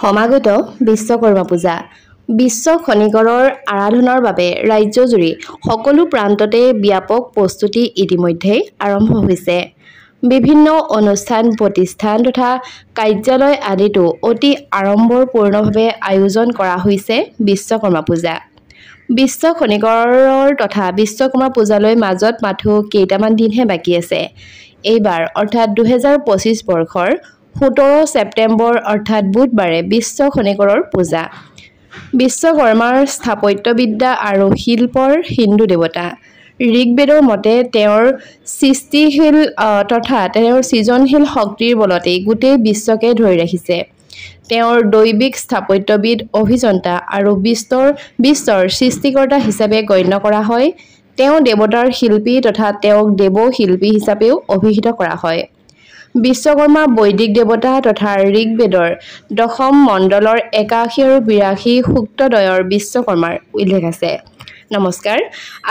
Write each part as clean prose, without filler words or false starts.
সমাগত বিশ্বকৰ্মা পূজা। বিশ্ব খনিকৰৰ আৰাধনাৰ বাবে ৰাজ্যজুৰি সকলো প্ৰান্ততে ব্যাপক প্ৰস্তুতি ইতিমধ্যে আৰম্ভ হৈছে। বিভিন্ন অনুষ্ঠান প্ৰতিষ্ঠান তথা কাৰ্যালয় আদিতো অতি আড়ম্বৰপূৰ্ণভাৱে আয়োজন কৰা হৈছে বিশ্বকৰ্মা পূজা। বিশ্ব খনিকৰৰ তথা বিশ্বকৰ্মা পূজালৈ মাজত মাথো কেইটামান দিনহে বাকী আছে। এইবাৰ অৰ্থাৎ 2025 বৰ্ষৰ 17 ছেপ্টেম্বৰ অৰ্থাৎ বুধবাৰে বিশ্ব খনিকৰৰ পূজা। বিশ্বকৰ্মাৰ স্থাপত্যবিদ্যা আৰু শিল্পৰ হিন্দু দেৱতা। ঋগ্বেদৰ মতে তেওঁৰ সৃষ্টিশীল তথা তেওঁৰ সৃজনশীল শক্তিৰ বলতেই গোটেই বিশ্বকে ধৰি ৰাখিছে। তেওঁৰ দৈবিক স্থাপত্যবিদ অভিযন্তা আৰু বিশ্বৰ সৃষ্টিকৰ্তা হিচাপে গণ্য কৰা হয়। তেওঁ দেৱতাৰ শিল্পী তথা তেওঁক দেৱ শিল্পী হিচাপেও অভিহিত কৰা হয়। বিশ্বকৰ্মা বৈদিক দেৱতা তথা ঋগ্বেদৰ দশম মণ্ডলৰ 81 আৰু 82 সূক্তদ্বয়ৰ বিশ্বকৰ্মাৰ উল্লেখ আছে। নমস্কাৰ,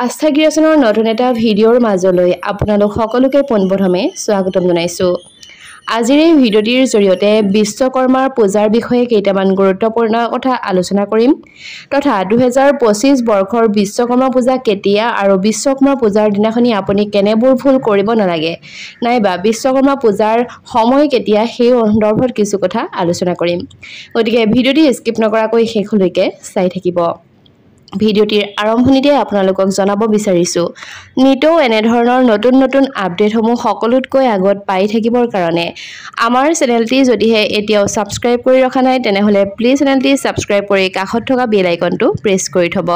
আস্থা ক্ৰিয়েশ্যনৰ নতুন এটা ভিডিঅ'ৰ মাজলৈ আপোনালোক সকলোকে পোনপ্ৰথমে স্বাগতম জনাইছোঁ। আজিৰ এই ভিডিঅ'টিৰ জৰিয়তে বিশ্বকৰ্মাৰ পূজাৰ বিষয়ে কেইটামান গুৰুত্বপূৰ্ণ কথা আলোচনা কৰিম তথা 2025 বৰ্ষৰ বিশ্বকৰ্মা পূজা কেতিয়া আৰু বিশ্বকৰ্মা পূজাৰ দিনাখনি আপুনি কেনেবোৰ ভুল কৰিব নালাগে নাইবা বিশ্বকৰ্মা পূজাৰ সময় কেতিয়া সেই সন্দৰ্ভত কিছু কথা আলোচনা কৰিম। গতিকে ভিডিঅ'টি স্কিপ নকৰাকৈ শেষলৈকে চাই থাকিব। ভিডিঅ'টিৰ আৰম্ভণিতে আপোনালোকক জনাব বিচাৰিছোঁ, নিতৌ এনেধৰণৰ নতুন নতুন আপডেটসমূহ সকলোতকৈ আগত পাই থাকিবৰ কাৰণে আমাৰ চেনেলটি যদিহে এতিয়াও ছাবস্ক্ৰাইব কৰি ৰখা নাই তেনেহ'লে প্লিজ চেনেলটি ছাবস্ক্ৰাইব কৰি কাষত থকা বেল আইকনটো প্ৰেছ কৰি থ'ব।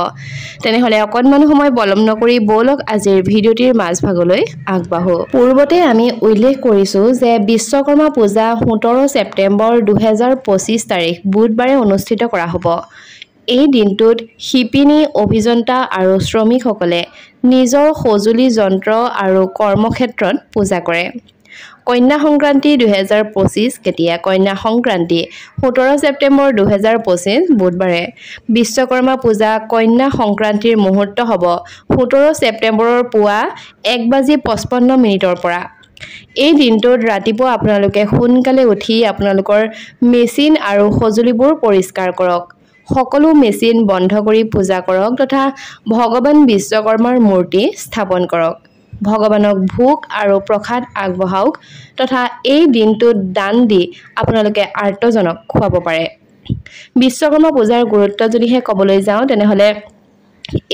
তেনেহ'লে অকণমান সময় পলম নকৰি ব'লক আজিৰ ভিডিঅ'টিৰ মাজভাগলৈ আগবাঢ়ো। পূৰ্বতে আমি উল্লেখ কৰিছোঁ যে বিশ্বকৰ্মা পূজা 17 ছেপ্টেম্বৰ 2025 তাৰিখ বুধবাৰে অনুষ্ঠিত কৰা হ'ব। এই দিনটোত শিপিনী, অভিযন্তা আৰু শ্ৰমিকসকলে নিজৰ সঁজুলি যন্ত্ৰ আৰু কৰ্মক্ষেত্ৰত পূজা কৰে। কন্যা সংক্ৰান্তি 2025 কেতিয়া? কন্যা সংক্ৰান্তি 17 ছেপ্টেম্বৰ 2025 বুধবাৰে। বিশ্বকৰ্মা পূজা কন্যা সংক্ৰান্তিৰ মুহূৰ্ত হ'ব 17 ছেপ্টেম্বৰৰ পুৱা 1:55 পৰা। এই দিনটোত ৰাতিপুৱা আপোনালোকে সোনকালে উঠি আপোনালোকৰ মেচিন আৰু সঁজুলিবোৰ পৰিষ্কাৰ কৰক। সকলো মেচিন বন্ধ কৰি পূজা কৰক তথা ভগৱান বিশ্বকৰ্মাৰ মূৰ্তি স্থাপন কৰক। ভগৱানক ভোগ আৰু প্ৰসাদ আগবঢ়াওক তথা এই দিনটোত দান দি আপোনালোকে আৰ্তজনক খুৱাব পাৰে। বিশ্বকৰ্মা পূজাৰ গুৰুত্ব যদিহে ক'বলৈ যাওঁ তেনেহ'লে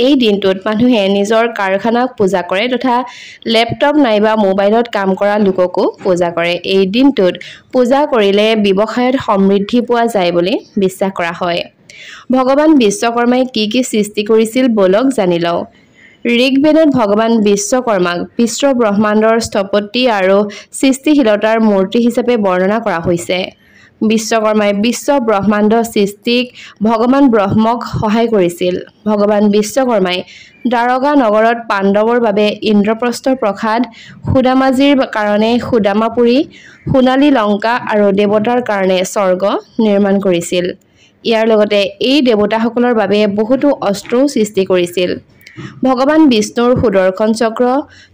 এই দিনটোত মানুহে নিজৰ কাৰখানাক পূজা কৰে তথা লেপটপ নাইবা মোবাইলত কাম কৰা লোককো পূজা কৰে। এই দিনটোত পূজা কৰিলে ব্যৱসায়ত সমৃদ্ধি পোৱা যায় বুলি বিশ্বাস কৰা হয়। ভগৱান বিশ্বকৰ্মাই কি কি সৃষ্টি কৰিছিল বলক জানি লওঁ। ঋগ্বেদত ভগৱান বিশ্বকৰ্মাক বিশ্ব ব্ৰহ্মাণ্ডৰ স্থপতি আৰু সৃষ্টিশীলতাৰ মূৰ্তি হিচাপে বৰ্ণনা কৰা হৈছে। বিশ্বকৰ্মাই বিশ্ব ব্ৰহ্মাণ্ড সৃষ্টিক ভগৱান ব্ৰহ্মক সহায় কৰিছিল। ভগৱান বিশ্বকৰ্মাই দ্বাৰকা নগৰত পাণ্ডৱৰ বাবে ইন্দ্ৰপ্ৰস্থৰ প্ৰসাদ, সুদামাজিৰ কাৰণে সুদামাপুৰী, সোণালী লংকা আৰু দেৱতাৰ কাৰণে স্বৰ্গ নিৰ্মাণ কৰিছিল। ইয়াৰ লগতে এই দেৱতাসকলৰ বাবে বহুতো অস্ত্ৰও সৃষ্টি কৰিছিল। ভগৱান বিষ্ণুৰ সুদৰ্শন চক্ৰ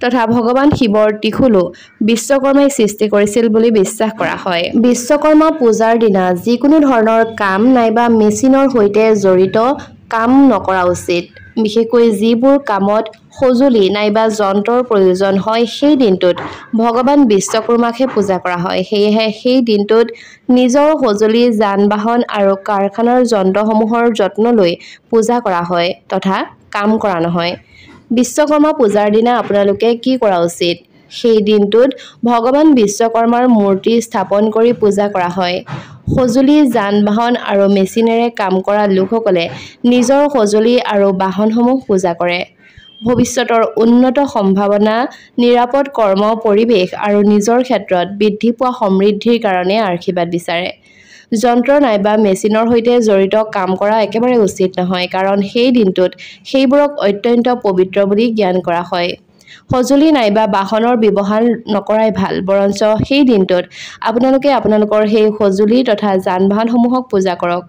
তথা ভগৱান শিৱৰ ত্ৰিশূলো বিশ্বকৰ্মাই সৃষ্টি কৰিছিল বুলি বিশ্বাস কৰা হয়। বিশ্বকৰ্মা পূজাৰ দিনা যিকোনো ধৰণৰ কাম নাইবা মেচিনৰ সৈতে জড়িত কাম নকৰা উচিত। বিশেষকৈ যিবোৰ কামত সঁজুলি নাইবা যন্ত্ৰৰ প্ৰয়োজন হয় সেই দিনটোত ভগৱান বিশ্বকৰ্মাকহে পূজা কৰা হয়। সেয়েহে সেই দিনটোত নিজৰ সঁজুলি, যান-বাহন আৰু কাৰখানাৰ যন্ত্ৰসমূহৰ যত্ন লৈ পূজা কৰা হয় তথা কাম কৰা নহয়। বিশ্বকৰ্মা পূজাৰ দিনা আপোনালোকে কি কৰা উচিত? সেই দিনটোত ভগৱান বিশ্বকৰ্মাৰ মূৰ্তি স্থাপন কৰি পূজা কৰা হয়। সঁজুলি, যান-বাহন আৰু মেচিনেৰে কাম কৰা লোকসকলে নিজৰ সঁজুলি আৰু বাহনসমূহ পূজা কৰে। ভৱিষ্যতৰ উন্নত সম্ভাৱনা, নিৰাপদ কৰ্ম পৰিৱেশ আৰু নিজৰ ক্ষেত্ৰত বৃদ্ধি পোৱা সমৃদ্ধিৰ কাৰণে আশীৰ্বাদ বিচাৰে। যন্ত্ৰ নাইবা মেচিনৰ সৈতে জড়িত কাম কৰা একেবাৰে উচিত নহয়, কাৰণ সেই দিনটোত সেইবোৰক অত্যন্ত পবিত্ৰ বুলি জ্ঞান কৰা হয়। সঁজুলি নাইবা বাহনৰ ব্যৱহাৰ নকৰাই ভাল, বৰঞ্চ সেই দিনটোত আপোনালোকে আপোনালোকৰ সেই সঁজুলি তথা যান-বাহনসমূহক পূজা কৰক।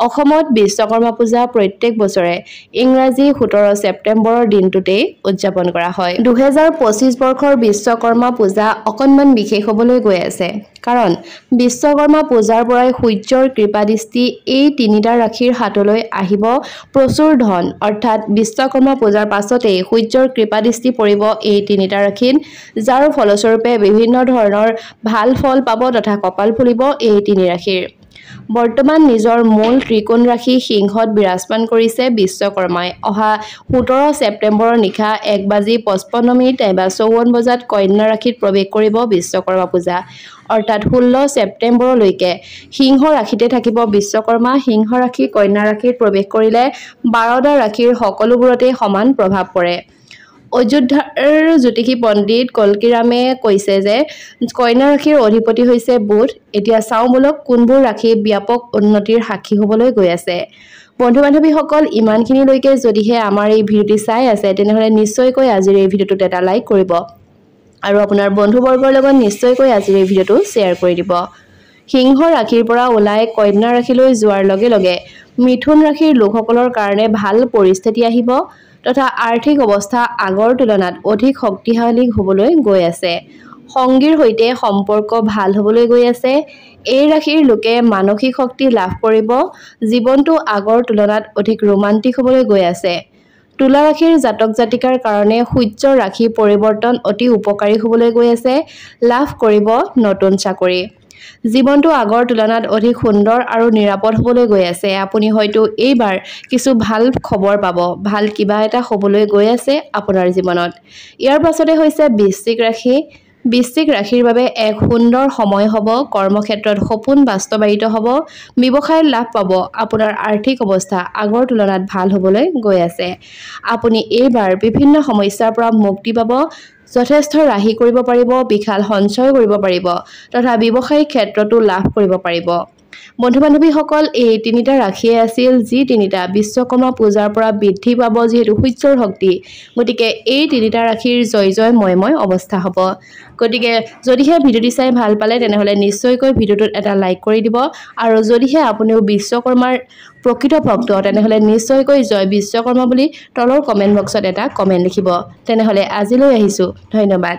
অসমত বিশ্বকৰ্মা পূজা প্ৰত্যেক বছৰে ইংৰাজী 17 ছেপ্টেম্বৰৰ দিনটোতেই উদযাপন কৰা হয় 2025 বৰ্ষৰ বিশ্বকৰ্মা পূজা অকণমান বিশেষ হ'বলৈ গৈ আছে কাৰণ বিশ্বকৰ্মা পূজাৰ পৰাই সূৰ্যৰ কৃপাদৃষ্টি এই তিনিটা ৰাশিৰ হাতলৈ আহিব প্ৰচুৰ ধন অৰ্থাৎ বিশ্বকৰ্মা পূজাৰ পাছতেই সূৰ্যৰ কৃপাদৃষ্টি পৰিব এই তিনিটা ৰাশিত যাৰ ফলস্বৰূপে বিভিন্ন ধৰণৰ ভাল ফল পাব তথা কপাল ফুলিব এই তিনি ৰাশিৰ বৰ্তমান নিজৰ মূল ত্ৰিকোণ ৰাশি সিংহত বিৰাজমান কৰিছে বিশ্বকৰ্মাই অহা 17 ছেপ্টেম্বৰৰ নিশা 1:55 নাইবা 54 বজাত কন্যা ৰাশিত প্ৰৱেশ কৰিব বিশ্বকৰ্মা পূজা অৰ্থাৎ 16 ছেপ্টেম্বৰলৈকে সিংহ ৰাশিতে থাকিব বিশ্বকৰ্মা সিংহ ৰাশি কন্যা ৰাশিত প্ৰৱেশ কৰিলে 12টা ৰাশিৰ সকলোবোৰতে সমান প্ৰভাৱ পৰে অযোধ্যাৰ জ্যোতিষী পণ্ডিত কলকিৰামে কৈছে যে কন্যা ৰাশিৰ অধিপতি হৈছে বুধ এতিয়া চাওমূলক কোনবোৰ ৰাশি ব্যাপক উন্নতিৰ সাক্ষী হ'বলৈ গৈ আছে বন্ধু-বান্ধৱীসকল ইমানখিনিলৈকে যদিহে আমাৰ এই ভিডিঅ'টি চাই আছে তেনেহ'লে নিশ্চয়কৈ আজিৰ এই ভিডিঅ'টোত এটা লাইক কৰিব আৰু আপোনাৰ বন্ধুবৰ্গৰ লগত নিশ্চয়কৈ আজিৰ এই ভিডিঅ'টো শ্বেয়াৰ কৰি দিব সিংহ ৰাশিৰ পৰা ওলাই কন্যা ৰাশিলৈ যোৱাৰ লগে লগে মিথুন ৰাশিৰ লোকসকলৰ কাৰণে ভাল পৰিস্থিতি আহিব তথা আৰ্থিক অৱস্থা আগৰ তুলনাত অধিক শক্তিশালী হ'বলৈ গৈ আছে সংগীৰ সৈতে সম্পৰ্ক ভাল হ'বলৈ গৈ আছে এই ৰাশিৰ লোকে মানসিক শক্তি লাভ কৰিব জীৱনটো আগৰ তুলনাত অধিক ৰোমান্টিক হ'বলৈ গৈ আছে তুলা ৰাশিৰ জাতক জাতিকাৰ কাৰণে সূৰ্যৰ ৰাশি পৰিৱৰ্তন অতি উপকাৰী হ'বলৈ গৈ আছে লাভ কৰিব নতুন চাকৰি জীৱনটো আগৰ তুলনাত অধিক সুন্দৰ আৰু নিৰাপদ হ'বলৈ গৈ আছে আপুনি হয়তো এইবাৰ কিছু ভাল খবৰ পাব ভাল কিবা এটা হ'বলৈ গৈ আছে আপোনাৰ জীৱনত ইয়াৰ পাছতে হৈছে বৃশ্চিক ৰাশিৰ বাবে এক সুন্দৰ সময় হ'ব কৰ্মক্ষেত্ৰত সপোন বাস্তৱায়িত হ'ব ব্যৱসায়ত লাভ পাব আপোনাৰ আৰ্থিক অৱস্থা আগৰ তুলনাত ভাল হ'বলৈ গৈ আছে আপুনি এইবাৰ বিভিন্ন সমস্যাৰ পৰা মুক্তি পাব যথেষ্ট ৰাহি কৰিব পাৰিব বিশাল সঞ্চয় কৰিব পাৰিব তথা ব্যৱসায়িক ক্ষেত্ৰতো লাভ কৰিব পাৰিব বন্ধু-বান্ধৱীসকল এই তিনিটা ৰাশিয়ে আছিল যি তিনিটা বিশ্বকৰ্মা পূজাৰ পৰা বৃদ্ধি পাব যিহেতু সূৰ্যৰ শক্তি গতিকে এই তিনিটা ৰাশিৰ জয় ময়ময় অৱস্থা হ'ব গতিকে যদিহে ভিডিঅ'টি চাই ভাল পালে তেনেহ'লে নিশ্চয়কৈ ভিডিঅ'টোত এটা লাইক কৰি দিব আৰু যদিহে আপুনিও বিশ্বকৰ্মাৰ প্ৰকৃত ভক্ত তেনেহ'লে নিশ্চয়কৈ জয় বিশ্বকৰ্মা বুলি তলৰ কমেণ্ট বক্সত এটা কমেণ্ট লিখিব তেনেহ'লে আজিলৈ আহিছোঁ ধন্যবাদ